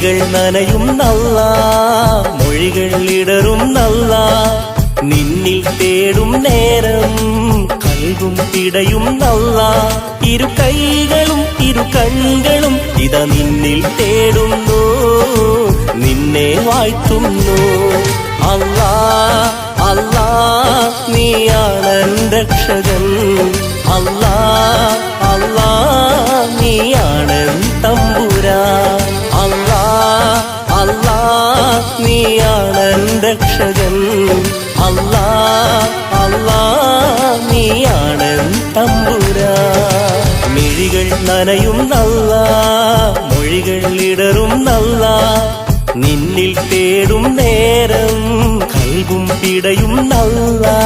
മിഴികൾ നനയും നല്ലാ, മൊഴികൾ ഇടറും നല്ലാ, നിന്നിൽ തേടും നേരം കൽബും പിടയും നല്ലാ. ഇരു കൈകളും ഇരു കണ്ണുകളും ഇതാ നിന്നിൽ തേടുന്നു, നിന്നെ വാഴ്ത്തുന്നു. അല്ലാ അല്ലാ നീയാണ് രക്ഷകൻ, അല്ലാ അല്ലാ നീയാണ് തമ്പുരാൻ, അല്ലാ അല്ലാ നീയാണ് രക്ഷകൻ, അല്ലാ അല്ലാ നീയാണ് തമ്പുരാൻ. മിഴികൾ നനയും നല്ലാ, മൊഴികൾ ഇടറും നല്ലാ, നിന്നിൽ തേടും നേരം കൽബും പിടയും നല്ലാ.